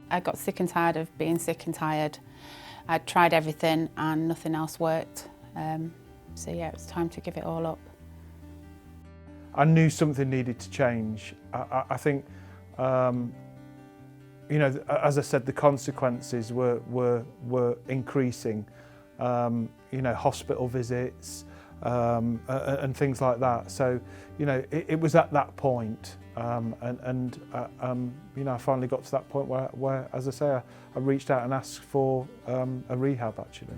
I got sick and tired of being sick and tired. I'd tried everything and nothing else worked. So yeah, it was time to give it all up. I knew something needed to change. I think, you know, as I said, the consequences were increasing. You know, hospital visits and things like that. So, you know, it was at that point, you know, I finally got to that point where, as I say, I reached out and asked for a rehab actually.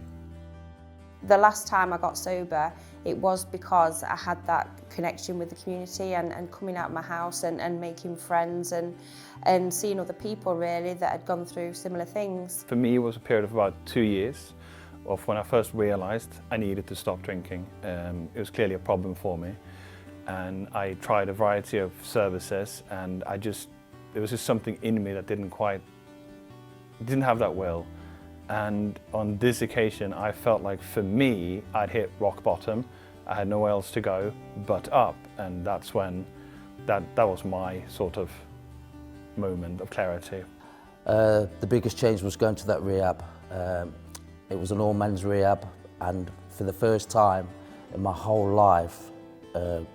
The last time I got sober, it was because I had that connection with the community and coming out of my house and making friends and seeing other people really that had gone through similar things. For me, it was a period of about 2 years of when I first realised I needed to stop drinking. It was clearly a problem for me, and I tried a variety of services, and there was just something in me that didn't have that will. And on this occasion, I felt like for me, I'd hit rock bottom. I had nowhere else to go but up, and that's when that was my sort of moment of clarity. The biggest change was going to that rehab. It was an all-men's rehab, and for the first time in my whole life,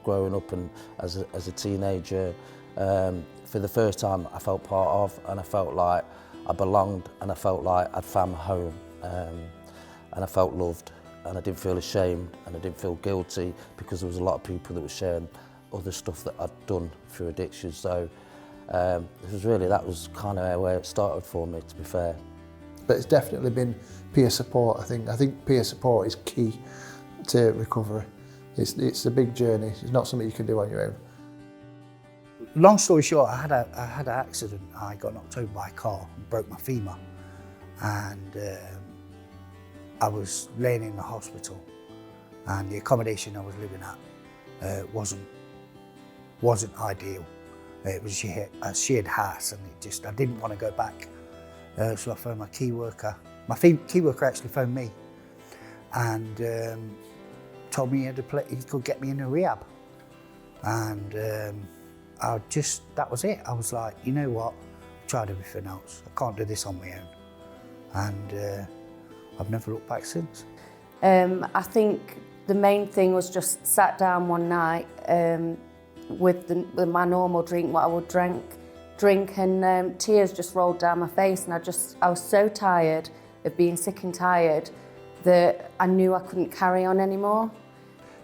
growing up and as a teenager, for the first time I felt part of, and I felt like I belonged, and I felt like I'd found my home, and I felt loved, and I didn't feel ashamed, and I didn't feel guilty, because there was a lot of people that were sharing other stuff that I'd done through addiction. So that was kind of where it started for me, to be fair. But it's definitely been peer support, I think. I think peer support is key to recovery. It's a big journey. It's not something you can do on your own. Long story short, I had an accident. I got knocked over by a car and broke my femur, and I was laying in the hospital, and the accommodation I was living at wasn't ideal. It was a shared house, and I didn't want to go back. So I phoned my key worker. My key worker actually phoned me and told me he could get me in a rehab. And that was it. I was like, you know what? I've tried everything else. I can't do this on my own. And I've never looked back since. I think the main thing was just sat down one night with my normal drink, what I would drink, and tears just rolled down my face, and I was so tired of being sick and tired that I knew I couldn't carry on anymore.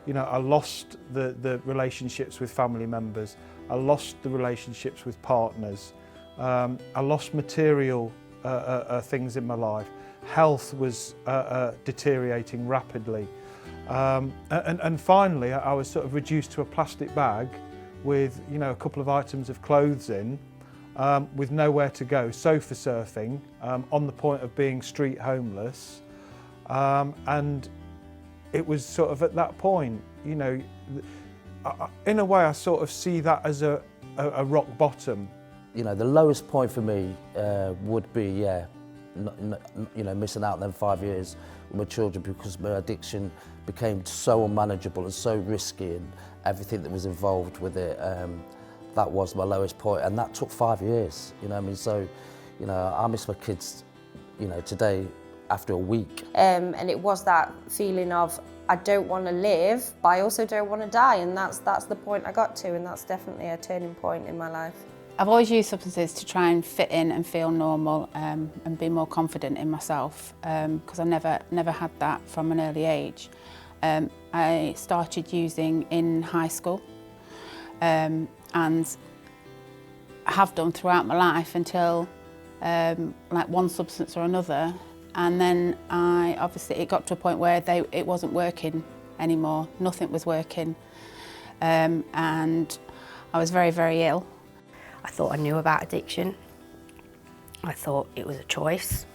You know, I lost the relationships with family members. I lost the relationships with partners. I lost material things in my life. Health was deteriorating rapidly. And finally, I was sort of reduced to a plastic bag with, you know, a couple of items of clothes in, with nowhere to go, sofa surfing, on the point of being street homeless. And it was sort of at that point, you know, in a way I sort of see that as a rock bottom. You know, the lowest point for me would be, you know, missing out on them 5 years with my children, because my addiction became so unmanageable and so risky, and everything that was involved with it. That was my lowest point, and that took 5 years, you know what I mean? So, you know, I miss my kids, you know, today after a week. And it was that feeling of, I don't want to live, but I also don't want to die, and that's the point I got to, and that's definitely a turning point in my life. I've always used substances to try and fit in and feel normal, and be more confident in myself, because I never had that from an early age. I started using in high school, and have done throughout my life until like one substance or another, and then it got to a point where it wasn't working anymore. Nothing was working, and I was very, very ill. I thought I knew about addiction. I thought it was a choice.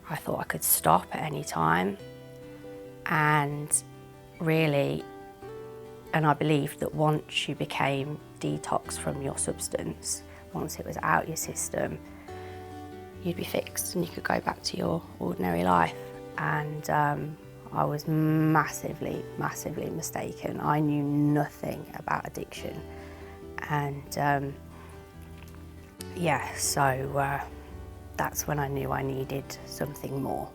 I thought I could stop at any time. And really, I believed that once you became detoxed from your substance, once it was out your system, you'd be fixed and you could go back to your ordinary life. And I was massively, massively mistaken. I knew nothing about addiction. And Yeah, so that's when I knew I needed something more.